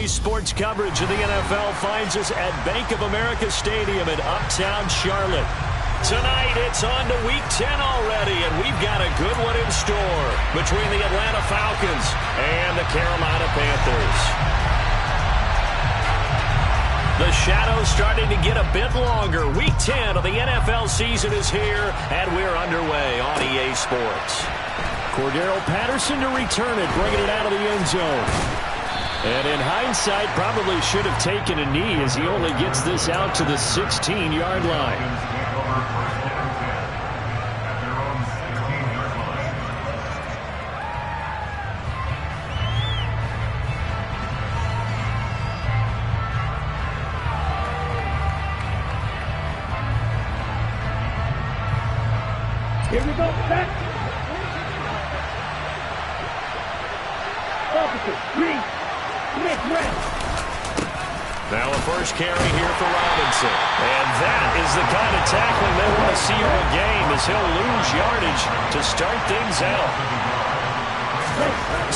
Sports coverage of the NFL finds us at Bank of America Stadium in Uptown Charlotte. Tonight, it's on to Week 10 already, and we've got a good one in store between the Atlanta Falcons and the Carolina Panthers. The shadow's starting to get a bit longer. Week 10 of the NFL season is here, and we're underway on EA Sports. Cordero Patterson to return it, bringing it out of the end zone. And in hindsight, probably should have taken a knee as he only gets this out to the 16-yard line. Here we go, back. Officer, green, red. Now a first carry here for Robinson. And that is the kind of tackling they want to see in a game as he'll lose yardage to start things out.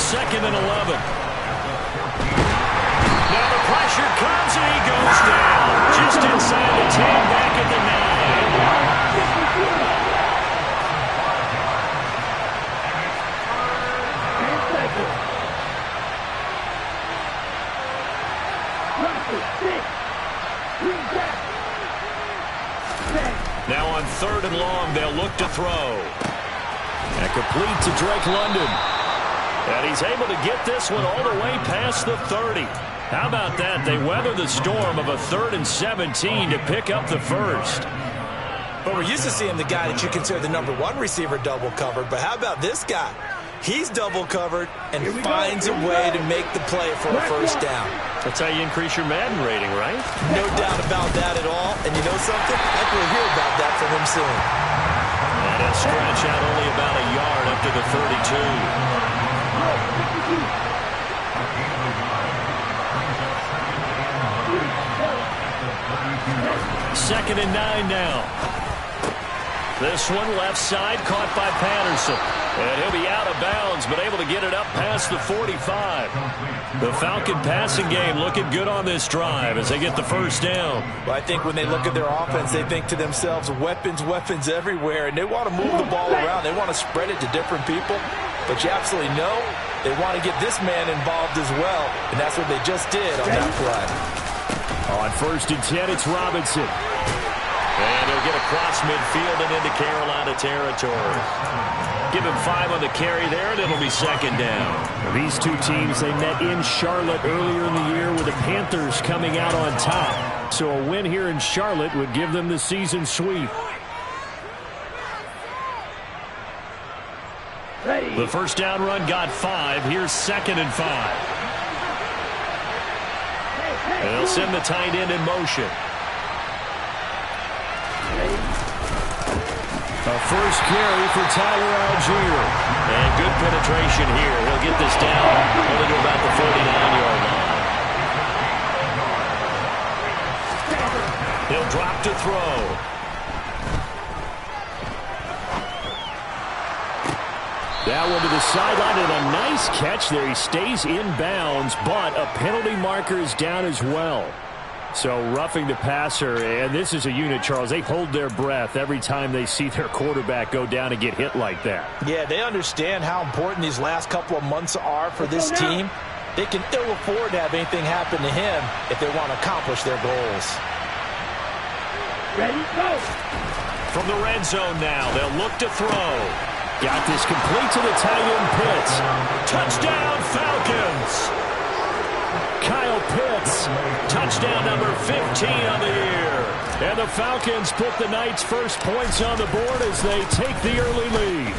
2nd and 11. Now the pressure comes and he goes down. Just inside the 10, back at the 9. Now on 3rd and long, they'll look to throw. And complete to Drake London. And he's able to get this one all the way past the 30. How about that? They weather the storm of a 3rd and 17 to pick up the first. But we're used to seeing the guy that you consider the number 1 receiver double covered. But how about this guy? He's double covered and finds a way to make the play for a first down. That's how you increase your Madden rating, right? No doubt about that at all. And you know something? I think we'll hear about that from him soon. And a stretch out only about a yard up to the 32. 2nd and 9 now. This one left side caught by Patterson. And he'll be out of bounds, but able to get it up past the 45. The Falcon passing game looking good on this drive as they get the first down. Well, I think when they look at their offense, they think to themselves, weapons everywhere, and they want to move the ball around. They want to spread it to different people, but you absolutely know they want to get this man involved as well, and that's what they just did on that play. On 1st and 10, it's Robinson. And he'll get across midfield and into Carolina territory. Give him 5 on the carry there, and it'll be 2nd down. These two teams, they met in Charlotte earlier in the year with the Panthers coming out on top. So a win here in Charlotte would give them the season sweep. The first down run got 5. Here's 2nd and 5. And they'll send the tight end in motion. A first carry for Tyler Algier. And good penetration here. He'll get this down only to about the 49-yard line. He'll drop to throw. That one to the sideline and a nice catch there. He stays in bounds, but a penalty marker is down as well. So roughing the passer, and this is a unit, Charles. They hold their breath every time they see their quarterback go down and get hit like that. Yeah, they understand how important these last couple of months are for this team. They can ill afford to have anything happen to him if they want to accomplish their goals. Ready, go! From the red zone now, they'll look to throw. Got this complete to the tight end Pitts. Touchdown, Falcons! Kyle Pitts. Touchdown number 15 on the year. And the Falcons put the night's first points on the board as they take the early lead.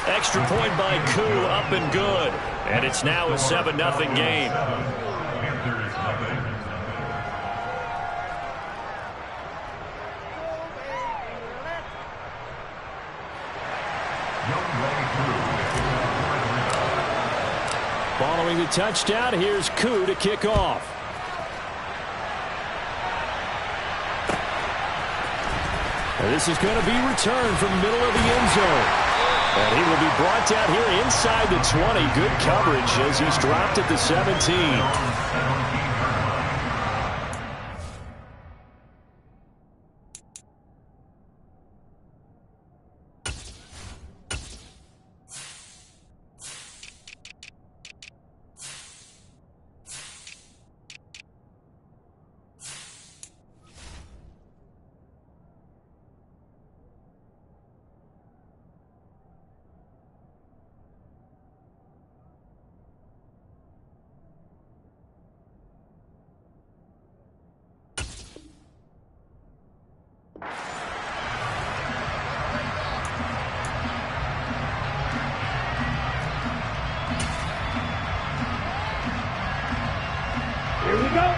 Extra point by Koo, up and good. And it's now a 7-0 game. Following the touchdown, here's Koo to kick off. And this is going to be returned from the middle of the end zone. And he will be brought down here inside the 20. Good coverage as he's dropped at the 17. Here we go.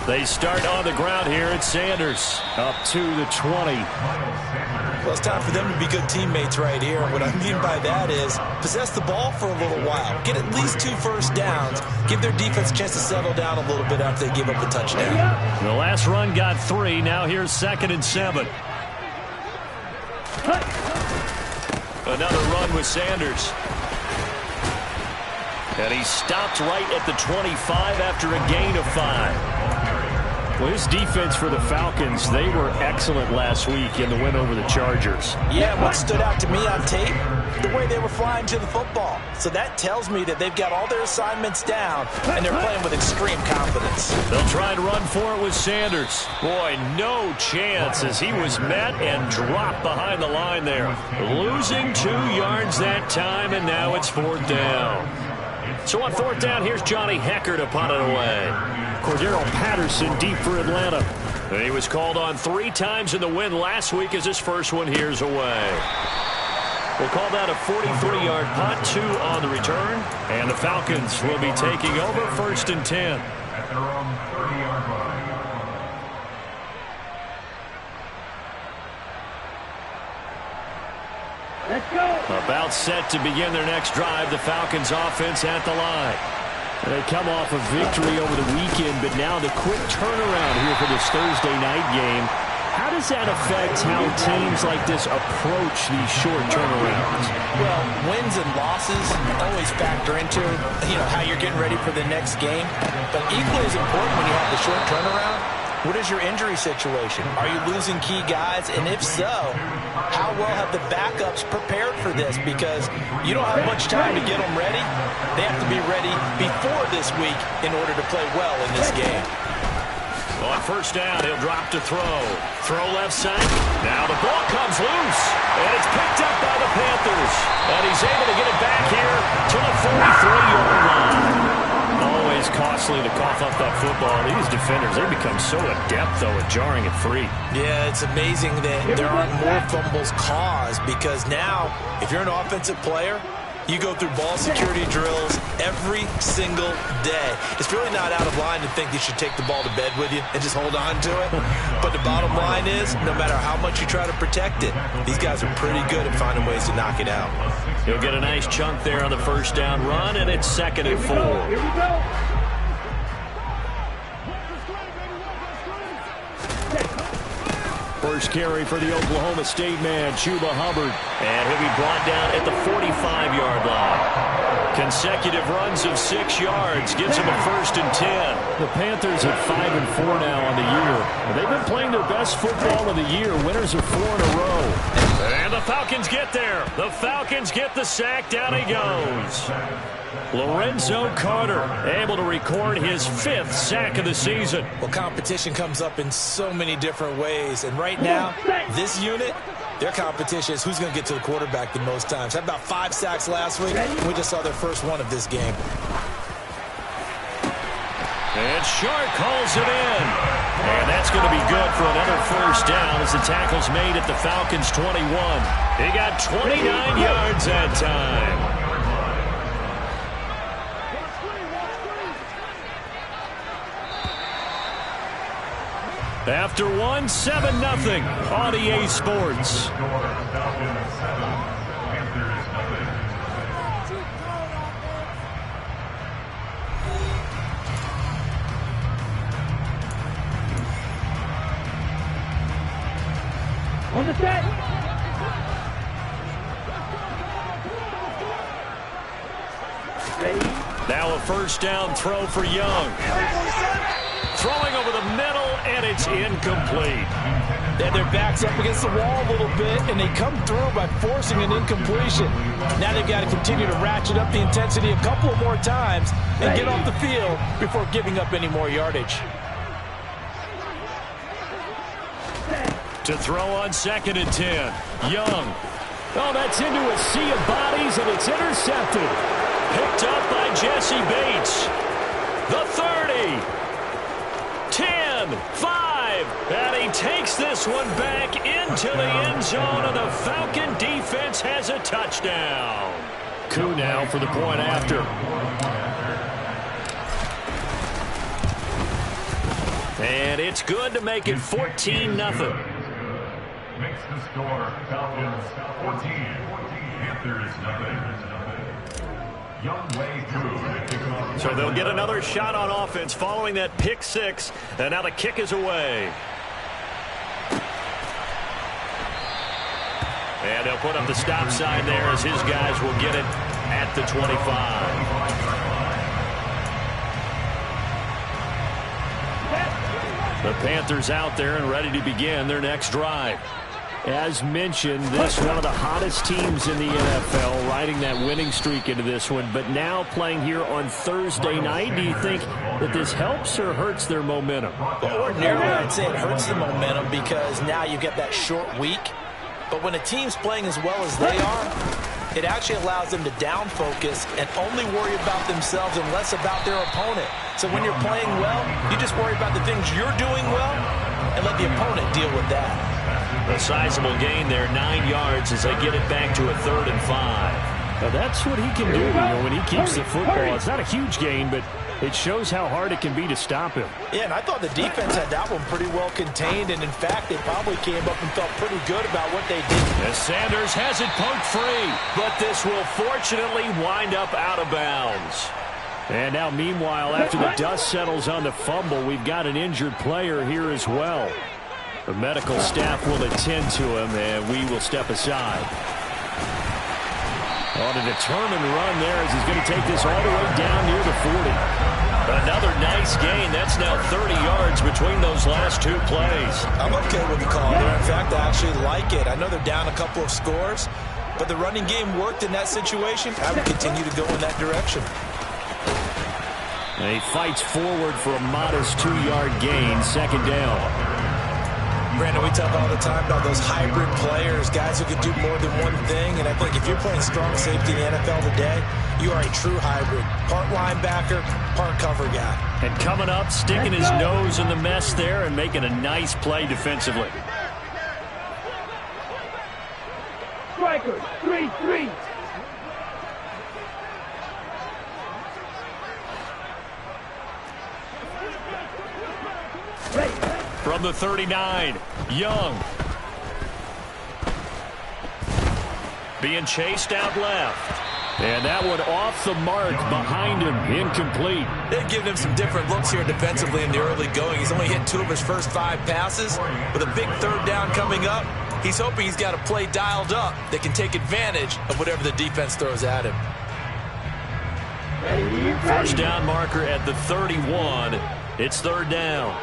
They start on the ground here at Sanders. Up to the 20. Well, it's time for them to be good teammates right here. What I mean by that is possess the ball for a little while. Get at least 2 first downs. Give their defense a chance to settle down a little bit after they give up the touchdown. The last run got 3. Now here's 2nd and 7. Another run with Sanders. And he stopped right at the 25 after a gain of 5. Well, his defense for the Falcons, they were excellent last week in the win over the Chargers. Yeah, what stood out to me on tape, the way they were flying to the football. So that tells me that they've got all their assignments down, and they're playing with extreme confidence. They'll try and run for it with Sanders. Boy, no chance as he was met and dropped behind the line there. Losing 2 yards that time, and now it's 4th down. So on 4th down, here's Johnny Hekker to punt it away. Cordarrelle Patterson deep for Atlanta. He was called on 3 times in the win last week as his first one here's away. We'll call that a 43-yard punt, 2 on the return. And the Falcons will be taking over 1st and 10. At their own 30-yard line. Let's go. About set to begin their next drive, the Falcons offense at the line. They come off a victory over the weekend, but now the quick turnaround here for this Thursday night game. How does that affect how teams like this approach these short turnarounds? Well, wins and losses always factor into, how you're getting ready for the next game. But equally as important when you have the short turnaround, what is your injury situation? Are you losing key guys? And if so, how well have the backups prepared for this? Because you don't have much time to get them ready. They have to be ready before this week in order to play well in this game. On 1st down, he'll drop to throw. Throw left side. Now the ball comes loose. And it's picked up by the Panthers. And he's able to get it back here to the 43-yard line. Always costly to cough up that football. These defenders, they become so adept, though, at jarring it free. Yeah, it's amazing that there aren't more fumbles caused because now, if you're an offensive player, you go through ball security drills every single day. It's really not out of line to think you should take the ball to bed with you and just hold on to it. But the bottom line is, no matter how much you try to protect it, these guys are pretty good at finding ways to knock it out. He'll get a nice chunk there on the 1st down run, and it's 2nd and 4. Here we go. First carry for the Oklahoma State man, Chuba Hubbard. And he'll be brought down at the 45-yard line. Consecutive runs of 6 yards gives him a 1st and 10. The Panthers at 5-4 now on the year. They've been playing their best football of the year. Winners of 4 in a row. And the Falcons get there. The Falcons get the sack. Down he goes. Lorenzo Carter able to record his 5th sack of the season. Well, competition comes up in so many different ways. And right now, this unit, their competition is who's going to get to the quarterback the most times. Had about 5 sacks last week. We just saw their first one of this game. And Shark calls it in. And that's going to be good for another 1st down as the tackle's made at the Falcons' 21. He got 29 yards that time. After 1, 7-0 on EA Sports. On the set. Ready. Now a first down throw for Young. Throwing over the middle, and it's incomplete. They have their backs up against the wall a little bit, and they come through by forcing an incompletion. Now they've got to continue to ratchet up the intensity a couple of more times and get off the field before giving up any more yardage. To throw on 2nd and 10. Young. Oh, that's into a sea of bodies, and it's intercepted. Picked up by Jesse Bates. The 30. 10, 5, and he takes this one back into the end zone, and the Falcon defense has a touchdown. Coup now for the point after. And it's good to make it 14-0. Makes the score Falcons 14, Panthers nothing. Young way through. So they'll get another shot on offense following that pick six, and now the kick is away. And they'll put up the stop sign there as his guys will get it at the 25. The Panthers out there and ready to begin their next drive. As mentioned, this one of the hottest teams in the NFL, riding that winning streak into this one, but now playing here on Thursday night. Do you think that this helps or hurts their momentum? Well, ordinarily, I'd say it hurts the momentum because now you get that short week. But when a team's playing as well as they are, it actually allows them to down focus and only worry about themselves and less about their opponent. So when you're playing well, you just worry about the things you're doing well and let the opponent deal with that. A sizable gain there, 9 yards as they get it back to a 3rd and 5. Now that's what he can do, when he keeps the football. It's not a huge gain, but it shows how hard it can be to stop him. Yeah, and I thought the defense had that one pretty well contained, and in fact, they probably came up and felt pretty good about what they did. As Sanders has it poked free, but this will fortunately wind up out of bounds. And now, meanwhile, after the dust settles on the fumble, we've got an injured player here as well. The medical staff will attend to him, and we will step aside. On a determined run there as he's going to take this all the way down near the 40. Another nice gain. That's now 30 yards between those last 2 plays. I'm okay with the call there. In fact, I actually like it. I know they're down a couple of scores, but the running game worked in that situation. I would continue to go in that direction. And he fights forward for a modest 2-yard gain, 2nd down. Brandon, we talk all the time about those hybrid players, guys who can do more than one thing, and I think if you're playing strong safety in the NFL today, you are a true hybrid. Part linebacker, part cover guy. And coming up, sticking his nose in the mess there and making a nice play defensively. Strikers, 3-3. From the 39, Young. Being chased out left. And that one off the mark behind him, incomplete. They've given him some different looks here defensively in the early going. He's only hit 2 of his first 5 passes. With a big 3rd down coming up, he's hoping he's got a play dialed up that can take advantage of whatever the defense throws at him. First down marker at the 31. It's 3rd down.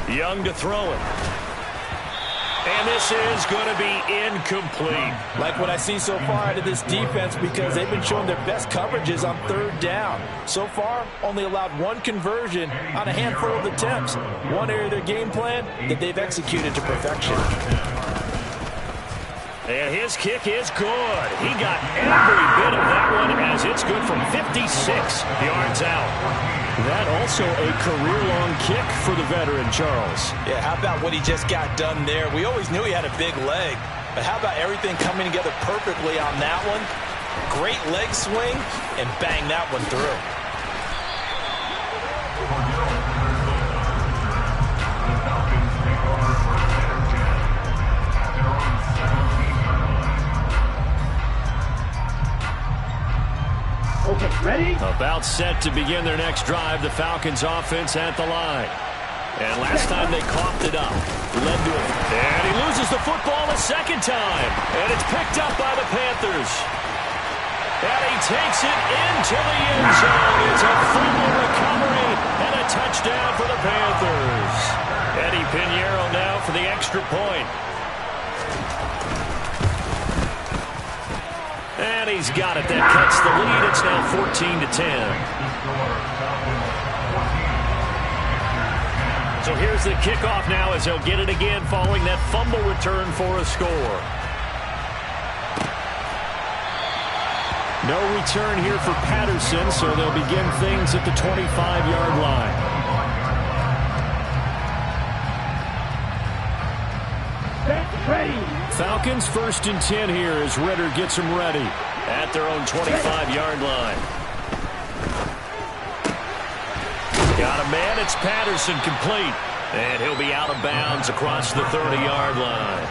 Young to throw it. And this is going to be incomplete. Like what I see so far out of this defense, because they've been showing their best coverages on 3rd down. So far, only allowed 1 conversion on a handful of attempts. One area of their game plan that they've executed to perfection. And his kick is good. He got every bit of that one as it's good from 56 yards out. That also a career-long kick for the veteran, Charles. Yeah, how about what he just got done there? We always knew he had a big leg, but how about everything coming together perfectly on that one? Great leg swing, and bang that one through. Okay, ready? About set to begin their next drive. The Falcons offense at the line. And last time they coughed it up, led to it. And he loses the football a second time. And it's picked up by the Panthers. And he takes it into the end zone. It's a fumble recovery and a touchdown for the Panthers. Eddie Pinheiro now for the extra point. And he's got it. That cuts the lead. It's now 14-10. So here's the kickoff now as he'll get it again following that fumble return for a score. No return here for Patterson, so they'll begin things at the 25-yard line. Falcons 1st and 10 here as Ridder gets them ready at their own 25-yard line. Got a man, it's Patterson, complete. And he'll be out of bounds across the 30-yard line.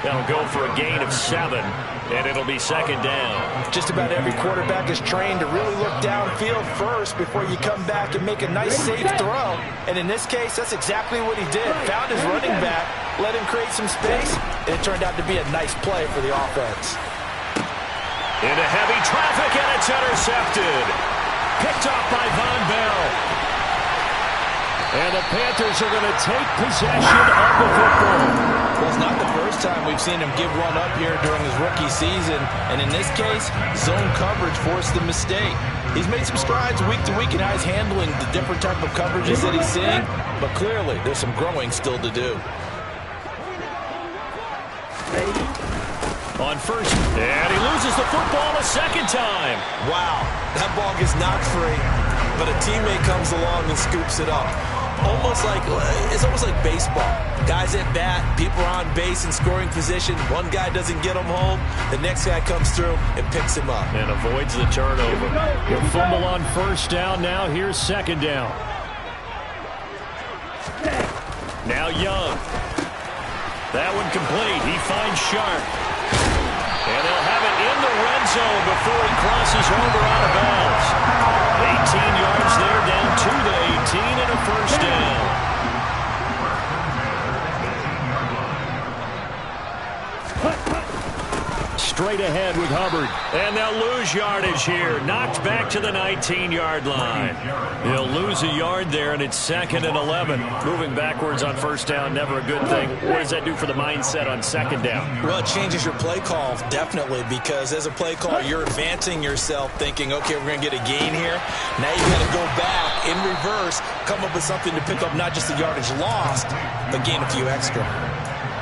That'll go for a gain of 7, and it'll be second down. Just about every quarterback is trained to really look downfield first before you come back and make a nice, safe throw. And in this case, that's exactly what he did. Found his running back, let him create some space, and it turned out to be a nice play for the offense. Into heavy traffic, and it's intercepted. Picked off by Von Bell. And the Panthers are going to take possession of the football. Well, it's not the first time we've seen him give one up here during his rookie season. And in this case, zone coverage forced the mistake. He's made some strides week to week in how he's handling the different type of coverages that he's seeing. But clearly, there's some growing still to do. On first, and he loses the football a second time. Wow, that ball gets knocked free, but a teammate comes along and scoops it up. It's almost like baseball. Guys at bat, people are on base in scoring position. One guy doesn't get him home. The next guy comes through and picks him up. And avoids the turnover. He'll fumble on first down. Now here's second down. Now Young. That one complete. He finds Sharp. And they'll have it in the red zone before he crosses over out of bounds. 18 yards there, down to the 18 and a first down. Straight ahead with Hubbard. And they'll lose yardage here. Knocked back to the 19-yard line. They'll lose a yard there, and it's 2nd and 11. Moving backwards on first down, never a good thing. What does that do for the mindset on second down? Well, it changes your play call, definitely, because as a play caller, you're advancing yourself thinking, okay, we're going to get a gain here. Now you got to go back in reverse, come up with something to pick up not just the yardage lost, but gain a few extra.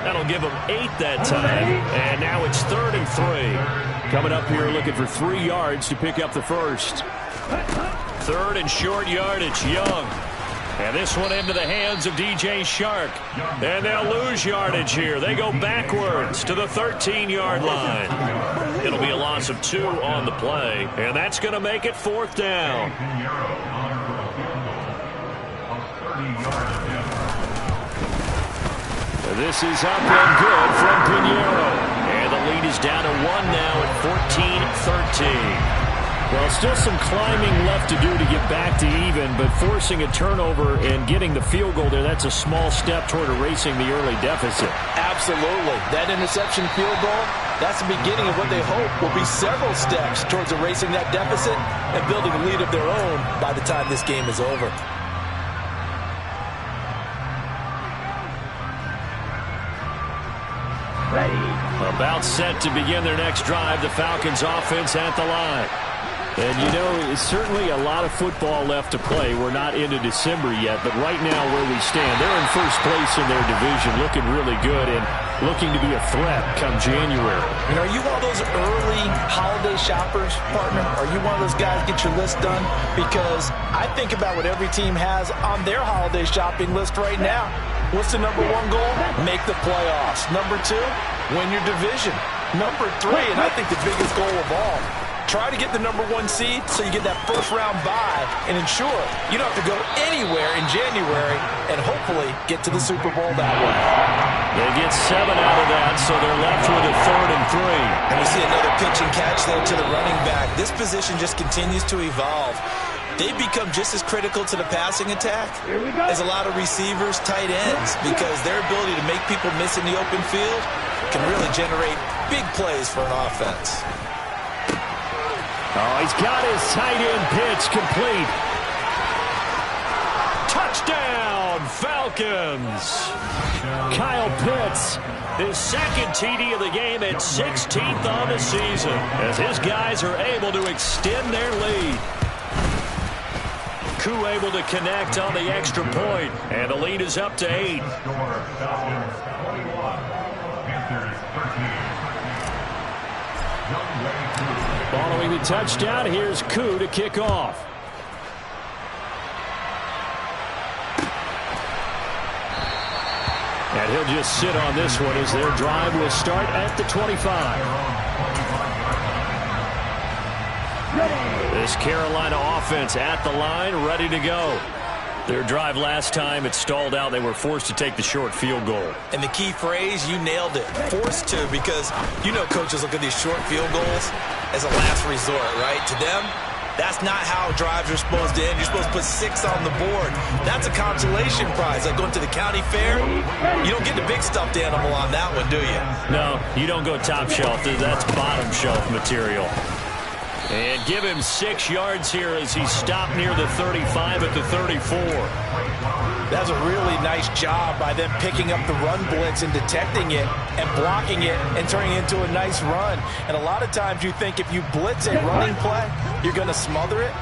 That'll give them 8 that time. And now it's 3rd and 3. Coming up here looking for 3 yards to pick up the first. 3rd and short yardage, Young. And this one into the hands of DJ Shark. And they'll lose yardage here. They go backwards to the 13-yard line. It'll be a loss of 2 on the play. And that's going to make it 4th down. This is up and good from Pinheiro. And the lead is down to 1 now at 14-13. Well, still some climbing left to do to get back to even, but forcing a turnover and getting the field goal there, that's a small step toward erasing the early deficit. Absolutely. That interception field goal, that's the beginning of what they hope will be several steps towards erasing that deficit and building a lead of their own by the time this game is over. About set to begin their next drive, the Falcons offense at the line. And, you know, it's certainly a lot of football left to play. We're not into December yet, but right now where we stand, they're in first place in their division, looking really good and looking to be a threat come January. And are you one of those early holiday shoppers, partner? Are you one of those guys get your list done? Because I think about what every team has on their holiday shopping list right now. What's the number 1 goal? Make the playoffs. Number 2, win your division. Number 3, and I think the biggest goal of all, try to get the number 1 seed so you get that first-round bye and ensure you don't have to go anywhere in January and hopefully get to the Super Bowl that way. They get 7 out of that, so they're left with a 3rd and 3. And we see another pitch and catch there to the running back. This position just continues to evolve. they become just as critical to the passing attack as a lot of receivers, tight ends, because their ability to make people miss in the open field can really generate big plays for an offense. Oh, he's got his tight end pitch complete. Touchdown, Falcons. Kyle Pitts, his second TD of the game at 16th on the season, as his guys are able to extend their lead. Koo able to connect on the extra point, and the lead is up to 8. Following the touchdown, here's Koo to kick off. And he'll just sit on this one as their drive will start at the 25. This Carolina offense at the line, ready to go. Their drive last time, it stalled out. They were forced to take the short field goal. And the key phrase, you nailed it, forced to, because you know coaches look at these short field goals as a last resort, right? To them, that's not how drives are supposed to end. You're supposed to put 6 on the board. That's a consolation prize, like going to the county fair. You don't get the big stuffed animal on that one, do you? No, you don't go top shelf. That's bottom shelf material. And give him 6 yards here as he stopped near the 35 at the 34. That's a really nice job by them picking up the run blitz and detecting it and blocking it and turning it into a nice run. And a lot of times you think if you blitz a running play, you're going to smother it.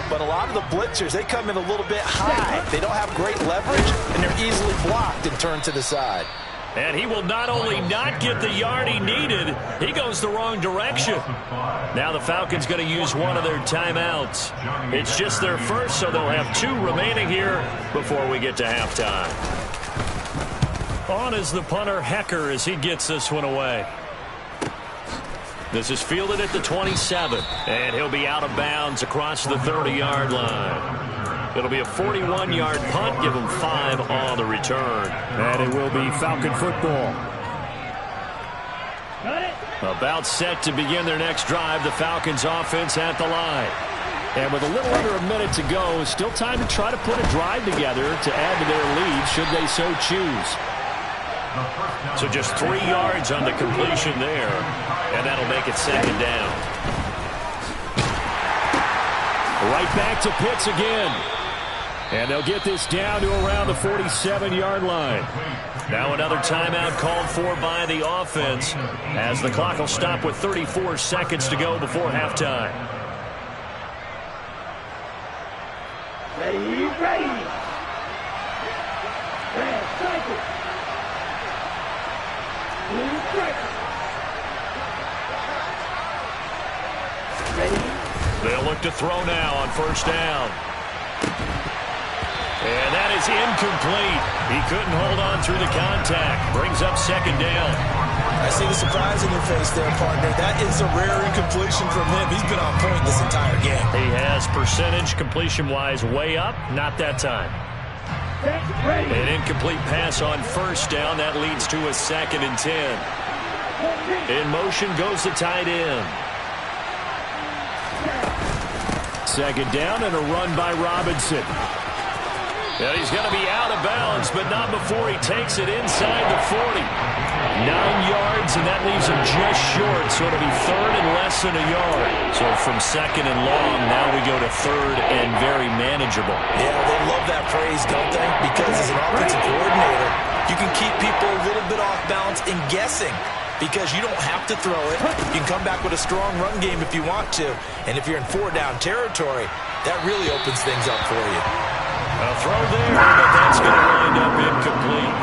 But a lot of the blitzers, they come in a little bit high. They don't have great leverage, and they're easily blocked and turned to the side. And he will not only not get the yard he needed, he goes the wrong direction. Now the Falcons going to use one of their timeouts. It's just their first, so they'll have 2 remaining here before we get to halftime. On is the punter, Hecker, as he gets this one away. This is fielded at the 27, and he'll be out of bounds across the 30-yard line. It'll be a 41-yard punt. Give them 5 on the return. And it will be Falcon football. About set to begin their next drive. The Falcons offense at the line. And with a little under a minute to go, still time to try to put a drive together to add to their lead should they so choose. So just 3 yards on the completion there. And that'll make it 2nd down. Right back to Pitts again. And they'll get this down to around the 47-yard line. Now another timeout called for by the offense as the clock will stop with 34 seconds to go before halftime. Ready. Red cycle. Blue striker. Ready. They'll look to throw now on 1st down. And that is incomplete. He couldn't hold on through the contact. Brings up 2nd down. I see the surprise in your face there, partner. That is a rare incompletion from him. He's been on point this entire game. He has percentage completion-wise way up. Not that time. An incomplete pass on 1st down. That leads to a 2nd and 10. In motion goes the tight end. 2nd down and a run by Robinson. And he's going to be out of bounds, but not before he takes it inside the 40. 9 yards, and that leaves him just short, so it'll be 3rd and less than a yard. So from 2nd and long, now we go to 3rd and very manageable. Yeah, they love that phrase, don't they? Because as an offensive coordinator, you can keep people a little bit off balance and guessing. Because you don't have to throw it. You can come back with a strong run game if you want to. And if you're in 4-down territory, that really opens things up for you. A throw there, but that's going to wind up incomplete.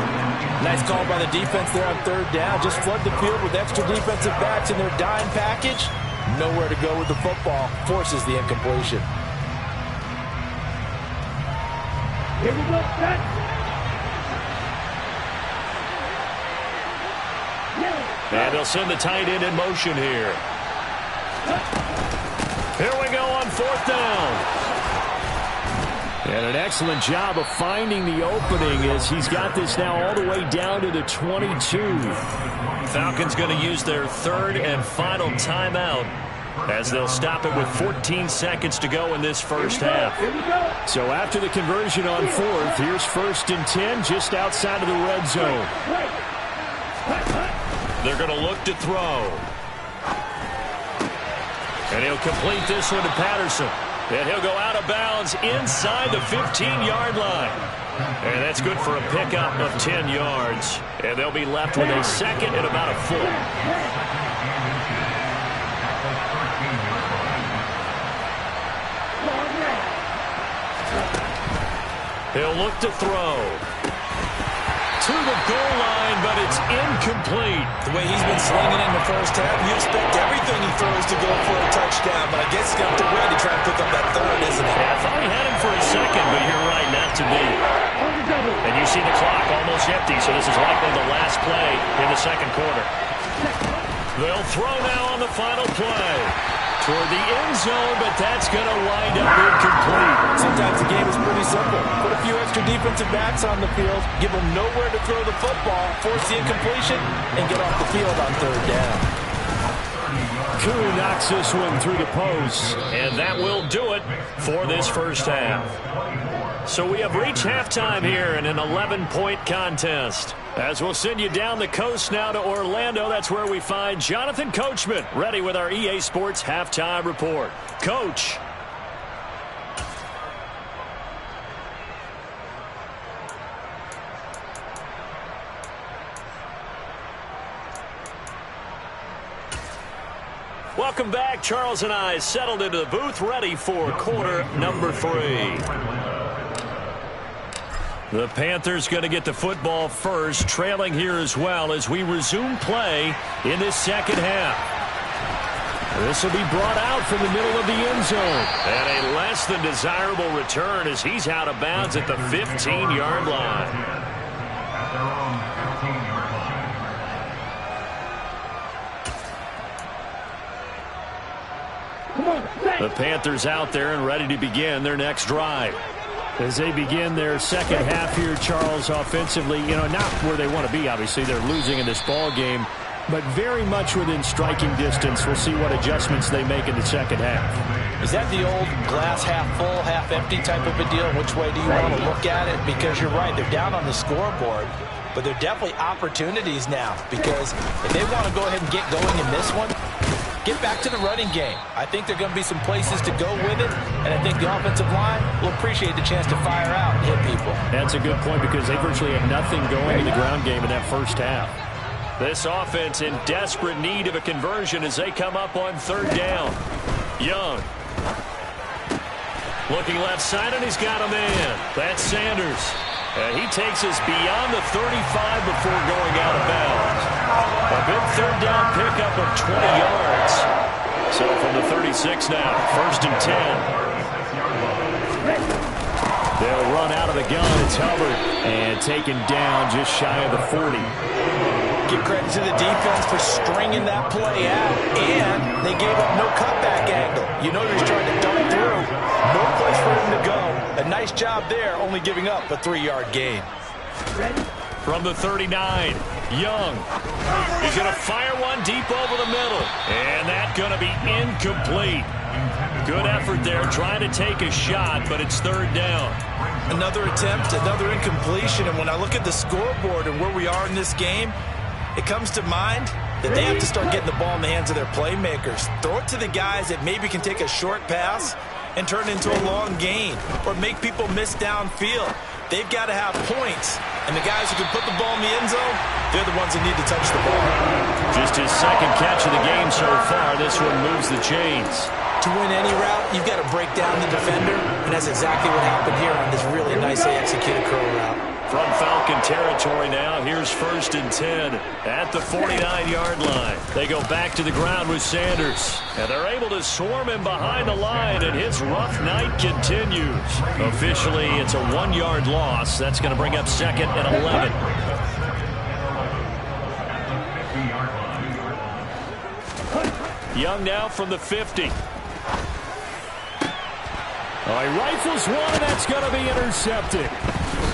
Nice call by the defense there on 3rd down. Just flood the field with extra defensive backs in their dime package. Nowhere to go with the football. Forces the incompletion. Here we go, set. And they'll send the tight end in motion here. Here we go on 4th down. And an excellent job of finding the opening as he's got this now all the way down to the 22. Falcons going to use their 3rd and final timeout as they'll stop it with 14 seconds to go in this first half. So after the conversion on fourth, here's 1st and 10 just outside of the red zone. They're going to look to throw. And he'll complete this one to Patterson. And he'll go out of bounds inside the 15-yard line. And that's good for a pickup of 10 yards. And they'll be left with a second and about a foot. He'll look to throw. To the goal line, but it's incomplete. The way he's been slinging in the first half, you expect everything he throws to go for a touchdown, but I guess he's going to have to wait to try and pick up that third, isn't it? Yeah, I thought he had him for a second, but you're right, not to be. And you see the clock almost empty, so this is likely the last play in the second quarter. They'll throw now on the final play. Toward the end zone, but that's going to wind up incomplete. Sometimes the game is pretty simple. Put a few extra defensive backs on the field, give them nowhere to throw the football, force the incompletion, and get off the field on third down. Koo knocks this one through the post. And that will do it for this first half. So we have reached halftime here in an 11-point contest. As we'll send you down the coast now to Orlando, that's where we find Jonathan Coachman, ready with our EA Sports Halftime Report. Coach. Welcome back. Charles and I settled into the booth, ready for quarter number 3. The Panthers going to get the football first, trailing here as well as we resume play in this second half. This will be brought out from the middle of the end zone. And a less than desirable return as he's out of bounds at the 15-yard line. The Panthers out there and ready to begin their next drive. As they begin their second half here, Charles, offensively, not where they want to be, obviously. They're losing in this ball game, but very much within striking distance. We'll see what adjustments they make in the second half. Is that the old glass half full, half empty type of a deal? Which way do you want to look at it? Because you're right, they're down on the scoreboard, but they're definitely opportunities now, because if they want to go ahead and get going in this one, get back to the running game. I think there are going to be some places to go with it, and I think the offensive line will appreciate the chance to fire out and hit people. That's a good point because they virtually had nothing going in the ground game in that first half. This offense in desperate need of a conversion as they come up on third down. Young. Looking left side, and he's got a man. That's Sanders. And he takes us beyond the 35 before going out of bounds. A big third down pickup of 20 yards. So from the 36 now, 1st and 10. They'll run out of the gun. It's Hubbard. And taken down just shy of the 40. Give credit to the defense for stringing that play out. And they gave up no cutback angle. You know he's trying to dunk through. No place for him to go. A nice job there, only giving up a 3-yard gain. From the 39, Young. He's going to fire one deep over the middle. And that's going to be incomplete. Good effort there, trying to take a shot, but it's third down. Another attempt, another incompletion. And when I look at the scoreboard and where we are in this game, it comes to mind that they have to start getting the ball in the hands of their playmakers. Throw it to the guys that maybe can take a short pass and turn it into a long gain or make people miss downfield. They've got to have points. And the guys who can put the ball in the end zone, they're the ones that need to touch the ball. Just his second catch of the game so far. This one moves the chains. To win any route, you've got to break down the defender, and that's exactly what happened here on this really nicely executed curl route. From Falcon territory now, here's 1st and 10 at the 49-yard line. They go back to the ground with Sanders, and they're able to swarm him behind the line, and his rough night continues. Officially, it's a 1-yard loss. That's going to bring up 2nd and 11. Young now from the 50. Oh, he rifles one, and that's going to be intercepted.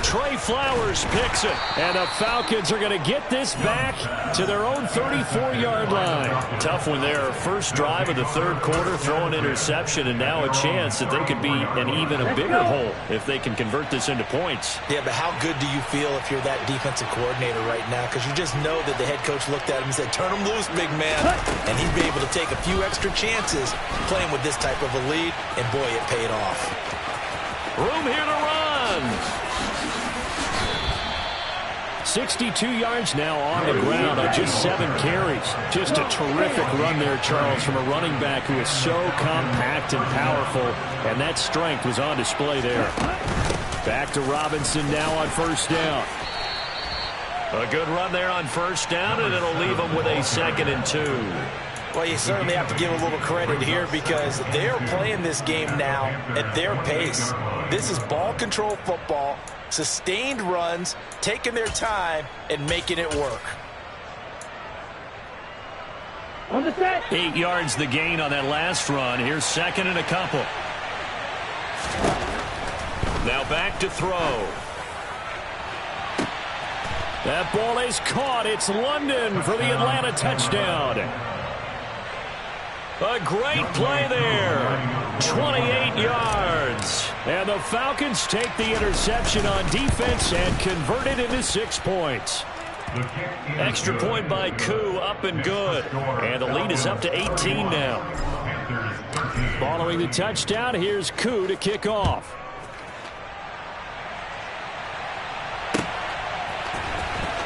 Trey Flowers picks it. And the Falcons are going to get this back to their own 34-yard line. Tough one there. First drive of the third quarter, throw an interception, and now a chance that they could be an even a bigger hole if they can convert this into points. Yeah, but how good do you feel if you're that defensive coordinator right now? Because you just know that the head coach looked at him and said, turn him loose, big man. And he'd be able to take a few extra chances playing with this type of a lead, and boy, it paid off. Room here to run. 62 yards now on the ground on just 7 carries. Just a terrific run there, Charles, from a running back who is so compact and powerful, and that strength was on display there. Back to Robinson now on first down. A good run there on first down, and it'll leave them with a 2nd and 2. Well, you certainly have to give a little credit here because they're playing this game now at their pace. This is ball control football, sustained runs, taking their time, and making it work. On the set. 8 yards the gain on that last run. Here's 2nd and a couple. Now back to throw. That ball is caught. It's London for the Atlanta touchdown. A great play there. 28 yards. And the Falcons take the interception on defense and convert it into 6 points. Extra point by Koo, up and good. And the lead is up to 18 now. Following the touchdown, here's Koo to kick off.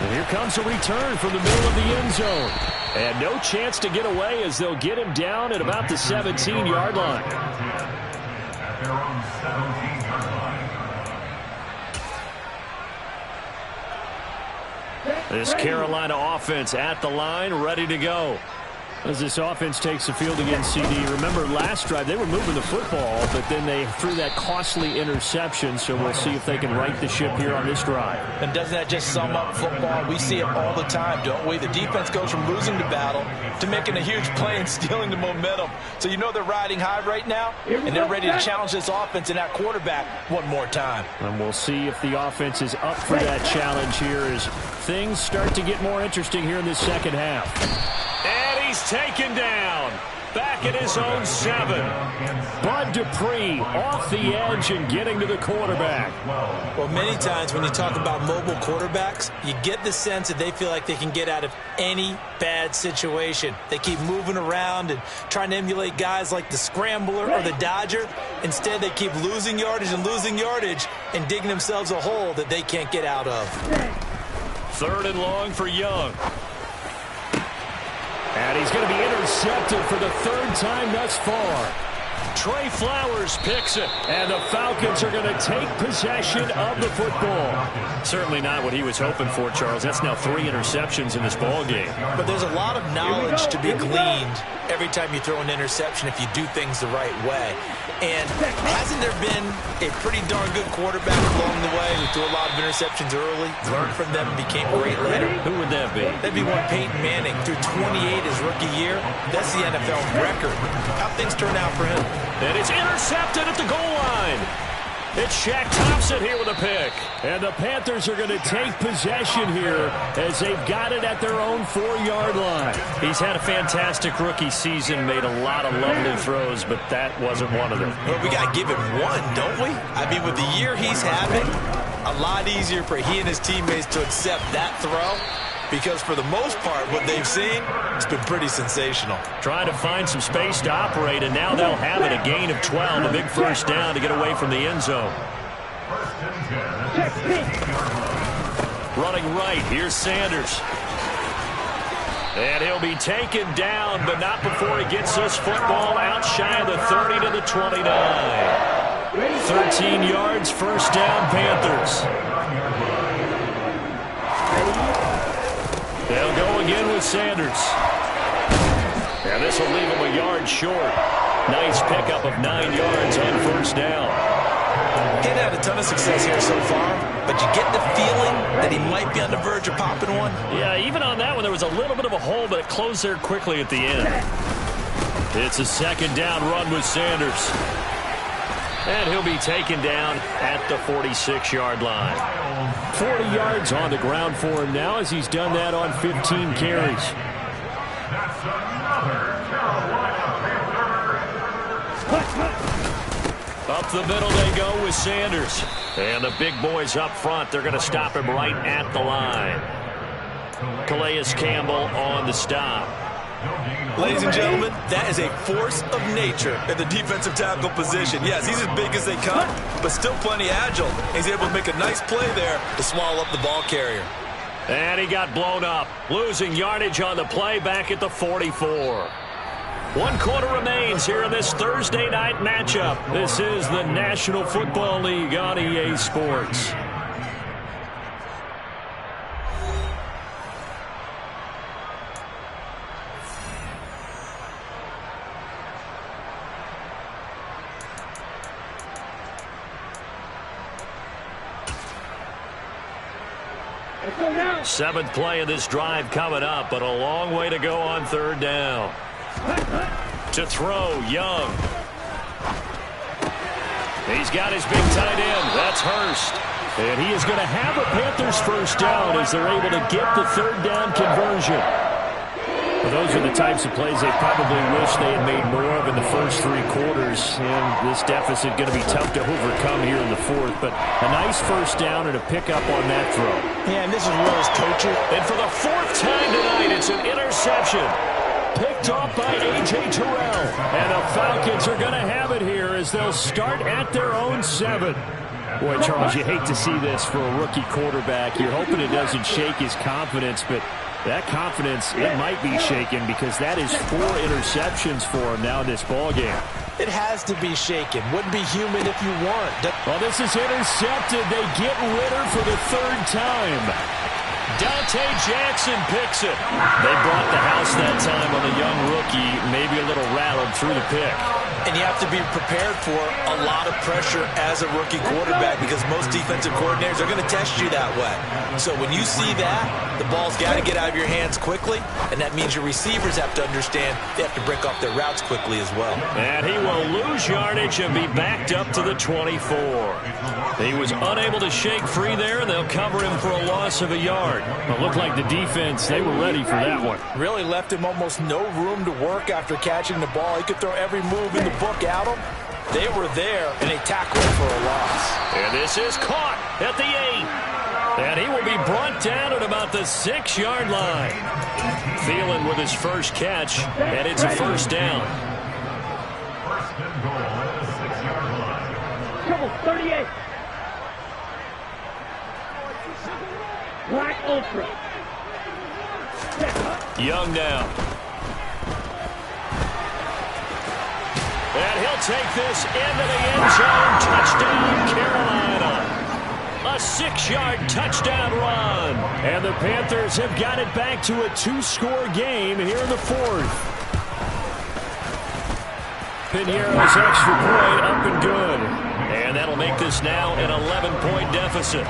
And here comes a return from the middle of the end zone. And no chance to get away as they'll get him down at about the 17-yard line. At their own 17-yard line. This Carolina offense at the line, ready to go. As this offense takes the field against CD. Remember last drive, they were moving the football, but then they threw that costly interception, so we'll see if they can right the ship here on this drive. And doesn't that just sum up football? We see it all the time, don't we? The defense goes from losing the battle to making a huge play and stealing the momentum. So you know they're riding high right now, and they're ready to challenge this offense and that quarterback one more time. And we'll see if the offense is up for that challenge here as things start to get more interesting here in this second half. And he's taken down. Back at his own 7. Bud Dupree off the edge and getting to the quarterback. Well, many times when you talk about mobile quarterbacks, you get the sense that they feel like they can get out of any bad situation. They keep moving around and trying to emulate guys like the Scrambler or the Dodger. Instead, they keep losing yardage and digging themselves a hole that they can't get out of. 3rd and long for Young. And he's going to be intercepted for the 3rd time thus far. Trey Flowers picks it. And the Falcons are going to take possession of the football. Certainly not what he was hoping for, Charles. That's now 3 interceptions in this ball game. But there's a lot of knowledge to be gleaned every time you throw an interception if you do things the right way. And hasn't there been a pretty darn good quarterback along the way who threw a lot of interceptions early, learned from them, and became great later? Who would that be? That'd be one Peyton Manning. Threw 28 his rookie year. That's the NFL record. How things turn out for him. And it's intercepted at the goal line. It's Shaq Thompson here with a pick. And the Panthers are going to take possession here as they've got it at their own 4-yard line. He's had a fantastic rookie season, made a lot of lovely throws, but that wasn't one of them. Well, we got to give him one, don't we? I mean, with the year he's having, a lot easier for he and his teammates to accept that throw. Because for the most part, what they've seen, it's been pretty sensational. Trying to find some space to operate, and now they'll have it, a gain of 12, a big first down to get away from the end zone. Running right, here's Sanders. And he'll be taken down, but not before he gets this football out shy of the 30 to the 29. 13 yards, first down, Panthers. They'll go again with Sanders. And this will leave him a yard short. Nice pickup of 9 yards on first down. He hadn't had a ton of success here so far, but you get the feeling that he might be on the verge of popping one. Yeah, even on that one, there was a little bit of a hole, but it closed there quickly at the end. It's a 2nd down run with Sanders. And he'll be taken down at the 46-yard line. 40 yards on the ground for him now as he's done that on 15 carries. That's another Carolina Panthers. Up the middle they go with Sanders. And the big boys up front, they're going to stop him right at the line. Calais Campbell on the stop. Ladies and gentlemen, that is a force of nature at the defensive tackle position. Yes, he's as big as they come, but still plenty agile. He's able to make a nice play there to swallow up the ball carrier. And he got blown up, losing yardage on the play back at the 44. 1 quarter remains here in this Thursday night matchup. This is the National Football League on EA Sports. Seventh play of this drive coming up, but a long way to go on 3rd down. To throw, Young. He's got his big tight end. That's Hurst. And he is going to have a Panthers first down as they're able to get the 3rd down conversion. Well, those are the types of plays they probably wish they had made more of in the first 3 quarters. And this deficit going to be tough to overcome here in the 4th. But a nice first down and a pickup on that throw. Yeah, and this is Will's coaching. And for the 4th time tonight, it's an interception. Picked off by A.J. Terrell. And the Falcons are going to have it here as they'll start at their own 7. Boy, Charles, you hate to see this for a rookie quarterback. You're hoping it doesn't shake his confidence, but that confidence, it might be shaken because that is 4 interceptions for him now in this ballgame. It has to be shaken. Wouldn't be human if you weren't. Well, this is intercepted. They get Ritter for the 3rd time. Dante Jackson picks it. They brought the house that time on the young rookie, maybe a little rattled through the pick. And you have to be prepared for a lot of pressure as a rookie quarterback because most defensive coordinators are going to test you that way. So when you see that, the ball's got to get out of your hands quickly, and that means your receivers have to understand they have to break off their routes quickly as well. And he will lose yardage and be backed up to the 24. He was unable to shake free there, and they'll cover him for a loss of a yard. It looked like the defense, they were ready for that one. Really left him almost no room to work after catching the ball. He could throw every move in the book at him. They were there, and they tackled him for a loss. And this is caught at the 8. And he will be brought down at about the 6-yard line. Thielen with his first catch, and it's a first down. First and goal at the 6-yard line. Trouble 38. Black Ultra. Young now. And he'll take this into the end zone. Touchdown, Carolina. A 6-yard touchdown run. And the Panthers have got it back to a 2-score game here in the 4th. Piñeiro's extra point up and good. And that'll make this now an 11-point deficit.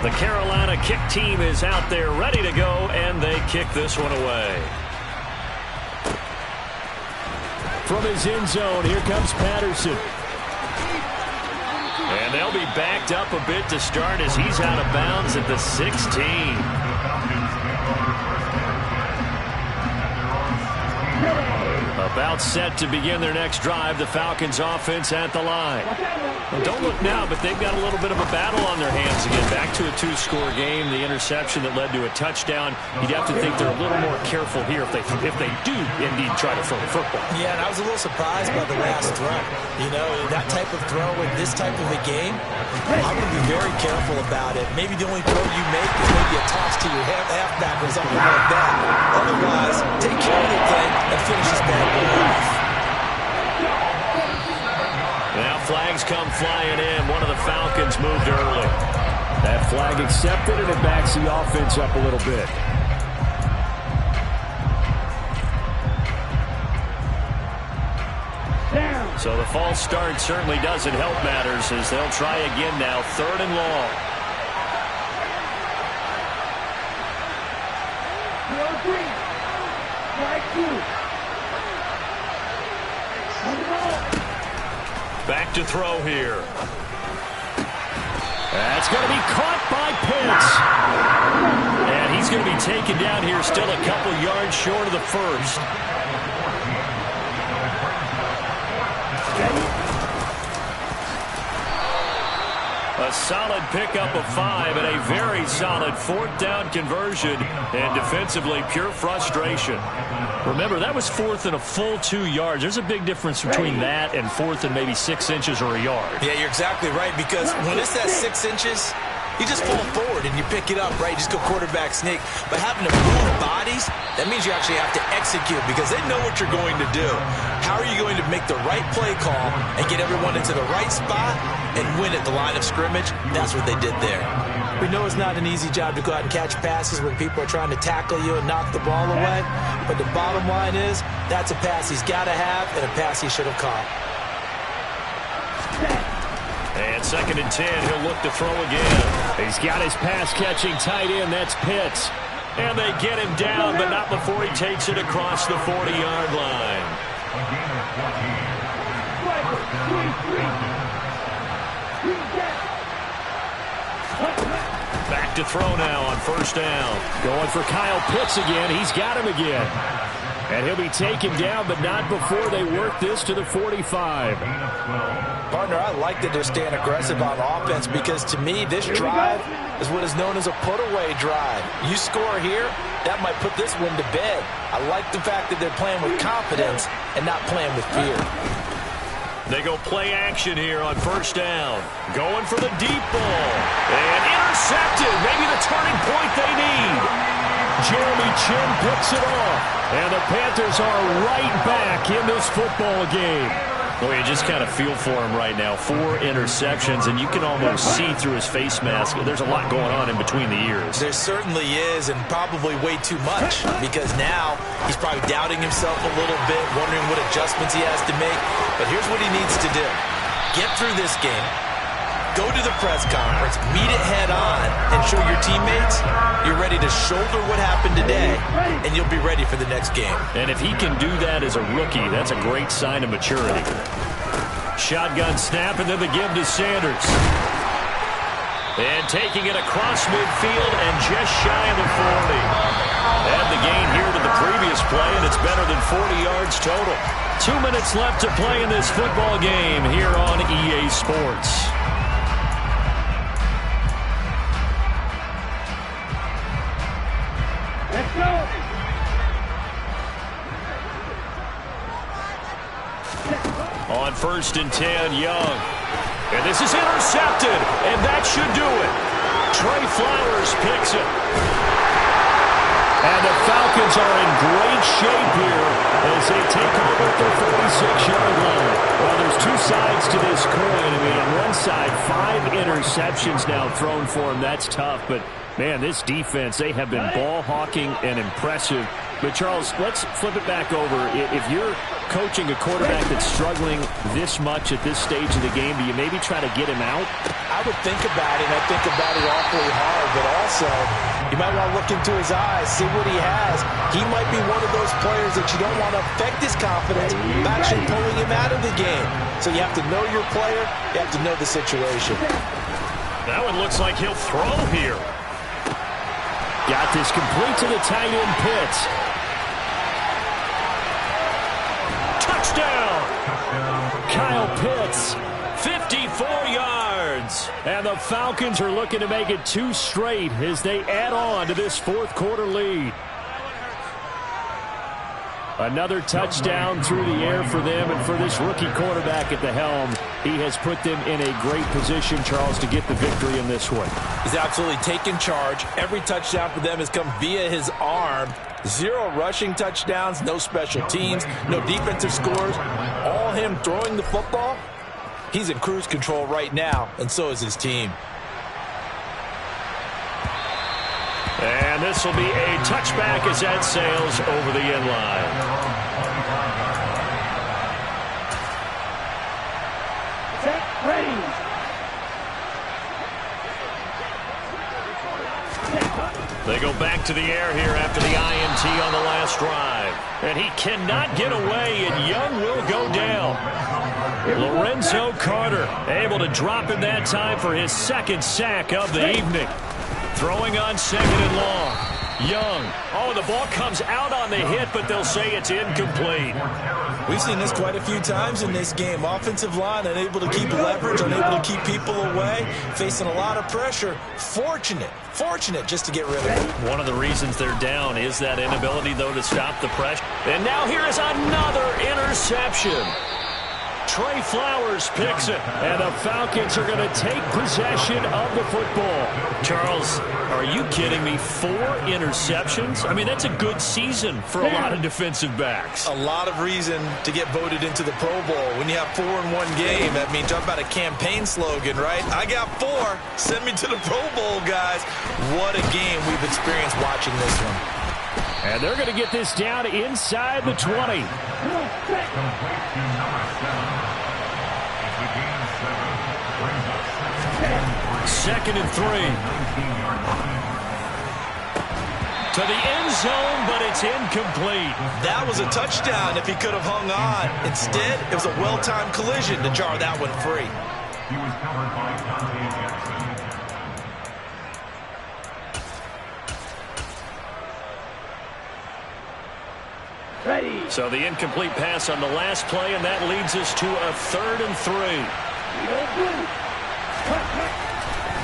The Carolina kick team is out there ready to go, and they kick this one away. From his end zone, here comes Patterson. And they'll be backed up a bit to start as he's out of bounds at the 16. About set to begin their next drive, the Falcons offense at the line. Well, don't look now, but they've got a little bit of a battle on their hands again. Back to a 2-score game, the interception that led to a touchdown. You'd have to think they're a little more careful here if they do indeed try to throw the football. Yeah, and I was a little surprised by the last throw. You know, that type of throw in this type of a game, I'm going to be very careful about it. Maybe the only throw you make is maybe a toss to your halfback or something like that. Otherwise, take care of the thing and finish this bad boy off. Now flags come flying in. One of the Falcons moved early. That flag accepted, and it backs the offense up a little bit. So the false start certainly doesn't help matters as they'll try again now. 3rd and long. Back to throw here. That's going to be caught by Pitts. And he's going to be taken down here, still a couple yards short of the first. A solid pickup of 5 and a very solid 4th down conversion, and defensively pure frustration. Remember, that was 4th and a full 2 yards. There's a big difference between that and 4th and maybe 6 inches or a yard. Yeah, you're exactly right, because when it's that 6 inches, you just fall forward and you pick it up, right? Just go quarterback sneak. But having to move bodies, that means you actually have to execute because they know what you're going to do. How are you going to make the right play call and get everyone into the right spot and win at the line of scrimmage? That's what they did there. We know it's not an easy job to go out and catch passes when people are trying to tackle you and knock the ball away. But the bottom line is, that's a pass he's got to have and a pass he should have caught. And 2nd and 10, he'll look to throw again. He's got his pass-catching tight end. That's Pitts. And they get him down, but not before he takes it across the 40-yard line. Back to throw now on 1st down. Going for Kyle Pitts again. He's got him again. And he'll be taken down, but not before they work this to the 45. Partner, I like that they're staying aggressive on offense because, to me, this drive is what is known as a put-away drive. You score here, that might put this one to bed. I like the fact that they're playing with confidence and not playing with fear. They go play action here on 1st down. Going for the deep ball. And intercepted. Maybe the turning point they need. Jeremy Chinn picks it off. And the Panthers are right back in this football game. Well, you just kind of feel for him right now. 4 interceptions, and you can almost see through his face mask. There's a lot going on in between the ears. There certainly is, and probably way too much, because now he's probably doubting himself a little bit, wondering what adjustments he has to make. But here's what he needs to do. Get through this game. Go to the press conference, meet it head on, and show your teammates you're ready to shoulder what happened today, and you'll be ready for the next game. And if he can do that as a rookie, that's a great sign of maturity. Shotgun snap, and then the give to Sanders. And taking it across midfield and just shy of the 40. And the gain here to the previous play, and it's better than 40 yards total. 2 minutes left to play in this football game here on EA Sports. Let's go. On 1st and 10, Young. And this is intercepted, and that should do it. Trey Flowers picks it. And the Falcons are in great shape here as they take over at the 46-yard line. Well, there's 2 sides to this coin. I mean, on one side, 5 interceptions now thrown for him. That's tough, but man, this defense, they have been ball hawking and impressive. But, Charles, let's flip it back over. If you're coaching a quarterback that's struggling this much at this stage of the game, do you maybe try to get him out? I would think about it, and I think about it awfully hard, but also you might want to look into his eyes, see what he has. He might be one of those players that you don't want to affect his confidence by actually pulling him out of the game. So you have to know your player, you have to know the situation. That one looks like he'll throw here. Got this complete to the tight end, Pitts. Touchdown! Kyle Pitts. 54 yards. And the Falcons are looking to make it 2 straight as they add on to this 4th quarter lead. Another touchdown through the air for them, and for this rookie quarterback at the helm, he has put them in a great position, Charles, to get the victory in this one. He's absolutely taken charge. Every touchdown for them has come via his arm. 0 rushing touchdowns, no special teams, no defensive scores. All him throwing the football. He's in cruise control right now, and so is his team. And this will be a touchback as that sails over the end line. Set, ready. They go back to the air here after the INT on the last drive. And he cannot get away, and Young will go down. Lorenzo Carter able to drop in that time for his second sack of the evening. Throwing on second and long. Young. Oh, the ball comes out on the hit, but they'll say it's incomplete. We've seen this quite a few times in this game. Offensive line unable to keep leverage, unable to keep people away, facing a lot of pressure. Fortunate just to get rid of it. One of the reasons they're down is that inability, though, to stop the pressure. And now here is another interception. Trey Flowers picks it, and the Falcons are going to take possession of the football. Charles, are you kidding me? 4 interceptions? I mean, that's a good season for a lot of defensive backs. A lot of reason to get voted into the Pro Bowl. When you have 4 in one game, that means talk about a campaign slogan, right? I got 4. Send me to the Pro Bowl, guys. What a game we've experienced watching this one. And they're going to get this down inside the 20. Second and 3. To the end zone, but it's incomplete. That was a touchdown if he could have hung on. Instead, it was a well-timed collision to jar that one free. He was covered by Dante Jackson. Ready. So the incomplete pass on the last play, and that leads us to a 3rd and 3.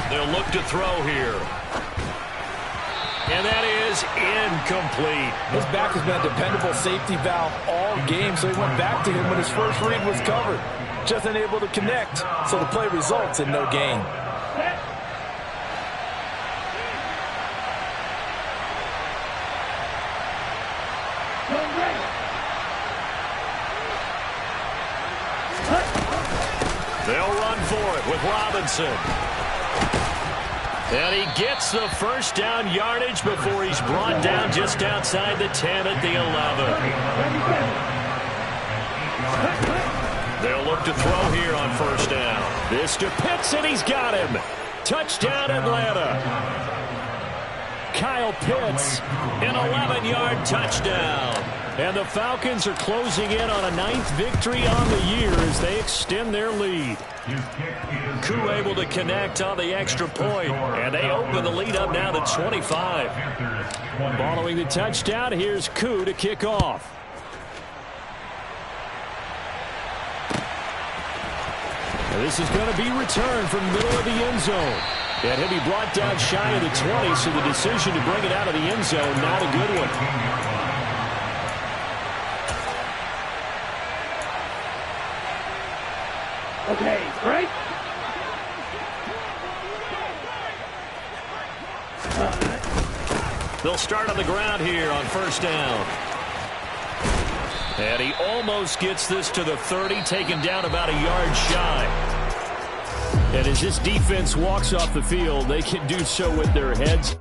They'll look to throw here. And that is incomplete. His back has been a dependable safety valve all game, so he went back to him when his first read was covered. Just unable to connect, so the play results in no gain. They'll run for it with Robinson. And he gets the first down yardage before he's brought down just outside the 10 at the 11. They'll look to throw here on first down. This to Pitts, and he's got him. Touchdown, Atlanta. Kyle Pitts, an 11-yard touchdown. And the Falcons are closing in on a 9th victory on the year as they extend their lead. Koo able to connect on the extra point, and they open the lead up now to 25. Following the touchdown, here's Koo to kick off. And this is going to be returned from the middle of the end zone. And he'll be brought down shy of the 20, so the decision to bring it out of the end zone, not a good one. Okay, break. They'll start on the ground here on first down. And he almost gets this to the 30, taken down about a yard shy. And as this defense walks off the field, they can do so with their heads.